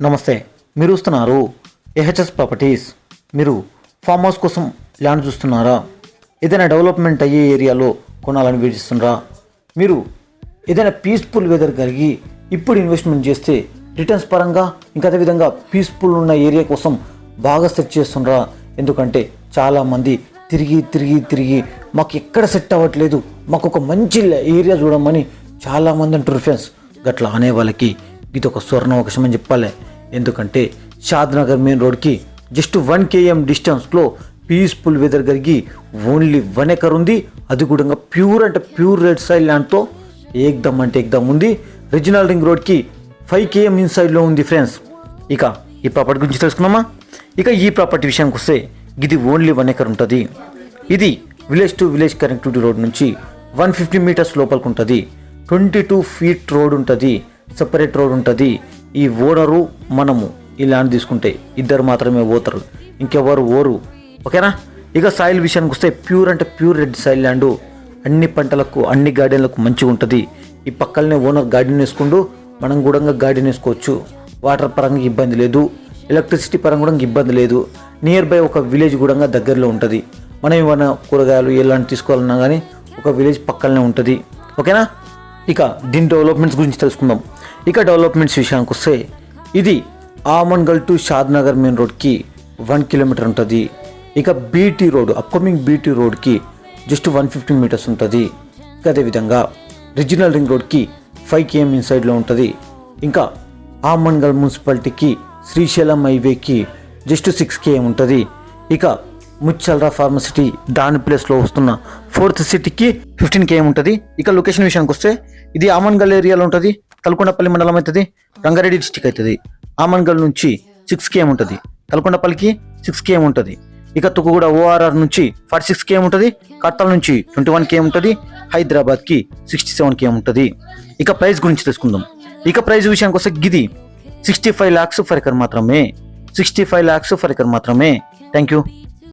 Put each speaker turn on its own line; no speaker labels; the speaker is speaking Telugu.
నమస్తే, మీరు చూస్తున్నారు ఏహెచ్ఎస్ ప్రాపర్టీస్. మీరు ఫామ్ హౌస్ కోసం ల్యాండ్ చూస్తున్నారా? ఏదైనా డెవలప్మెంట్ అయ్యే ఏరియాలో కొనాలని వీడిస్తున్నారా? మీరు ఏదైనా పీస్ఫుల్ వెదర్ కలిగి ఇప్పుడు ఇన్వెస్ట్మెంట్ చేస్తే రిటర్న్స్ పరంగా ఇంకా అదేవిధంగా పీస్ఫుల్ ఉన్న ఏరియా కోసం బాగా సెర్చ్ చేస్తున్నారా? ఎందుకంటే చాలామంది తిరిగి మాకు ఎక్కడ సెట్ అవ్వట్లేదు, మాకు ఒక మంచి ఏరియా చూడమని చాలామంది అంటారు ఫ్రెండ్స్. గట్లా అనే వాళ్ళకి ఇది ఒక స్వర్ణావకాశం అని చెప్పాలి. ఎందుకంటే షాద్నగర్ మెయిన్ రోడ్కి జస్ట్ 1 km డిస్టెన్స్లో పీస్ఫుల్ వెదర్ కలిగి ఓన్లీ 1 ఎకర్ ఉంది. అది కూడా ప్యూర్ అంటే ప్యూర్ రెడ్ సైడ్ ల్యాండ్తో ఏకదమ్ అంటే ఏకదమ్ ఉంది. రీజనల్ రింగ్ రోడ్కి 5 km ఇన్సైడ్లో ఉంది ఫ్రెండ్స్. ఇక ఈ ప్రాపర్టీ గురించి తెలుసుకున్నామా? ఇక ఈ ప్రాపర్టీ విషయానికి వస్తే ఇది ఓన్లీ 1 ఎకర్ ఉంటుంది. ఇది village to village connectivity road నుంచి 150 మీటర్స్ లోపలికి ఉంటుంది. 22 feet రోడ్ ఉంటుంది, సెపరేట్ రోడ్ ఉంటుంది. ఈ ఓనరు మనము ఈ ల్యాండ్ తీసుకుంటే ఇద్దరు మాత్రమే పోతారు, ఇంకెవరు ఓరు. ఓకేనా? ఇక సాయిల్ విషయానికి వస్తే ప్యూర్ అంటే ప్యూర్ రెడ్ సాయిల్ ల్యాండ్. అన్ని పంటలకు అన్ని గార్డెన్లకు మంచిగా ఉంటుంది. ఈ పక్కలనే ఓనర్ గార్డెన్ వేసుకుంటూ మనం కూడా గార్డెన్ వేసుకోవచ్చు. వాటర్ పరంగా ఇబ్బంది లేదు, ఎలక్ట్రిసిటీ పరంగా కూడా ఇబ్బంది లేదు. నియర్ బై ఒక విలేజ్ కూడా దగ్గరలో ఉంటుంది. మనం ఏమైనా కూరగాయలు ఎలాంటి తీసుకోవాలన్నా కానీ ఒక విలేజ్ పక్కనే ఉంటుంది. ఓకేనా? ఇక దీని డెవలప్మెంట్స్ గురించి తెలుసుకుందాం. ఇక డెవలప్మెంట్స్ విషయానికి వస్తే ఇది ఆమన్గల్ టు షాద్నగర్ మెయిన్ రోడ్కి 1 kilometer ఉంటుంది. ఇక బీటీ రోడ్, అప్కమింగ్ బీటీ రోడ్కి జస్ట్ 150 మీటర్స్ ఉంటుంది. ఇక అదేవిధంగా రీజనల్ రింగ్ రోడ్కి 5 km ఇన్సైడ్లో ఉంటుంది. ఇంకా ఆమన్గల్ మున్సిపాలిటీకి శ్రీశైలం హైవేకి జస్ట్ 6 km ఉంటుంది. ఇక ముచ్చల్రా ఫార్మసిటీ దాని ప్లేస్లో వస్తున్న 4th సిటీకి 15 km ఉంటుంది. ఇక లొకేషన్ విషయానికి వస్తే ఇది ఆమన్గల్ ఏరియాలో ఉంటుంది. తలకొండపల్లి మండలం అవుతుంది, రంగారెడ్డి డిస్టిక్ అవుతుంది. ఆమన్గల్ నుంచి 6 km ఉంటుంది, తలకొండపల్లికి 6 km ఉంటుంది. ఇక తుక్కుగూడ ఓఆర్ఆర్ నుంచి 46 km ఉంటుంది, కట్టాల నుంచి 21 km ఉంటుంది, హైదరాబాద్కి 67 km ఉంటుంది. ఇక ప్రైస్ గురించి తెలుసుకుందాం. ఇక ప్రైస్ విషయానికి వస్తే గిది 65 lakhs ఫర్ ఎకర్ మాత్రమే. 65 lakhs ఫర్ ఎకర్ మాత్రమే. Thank you.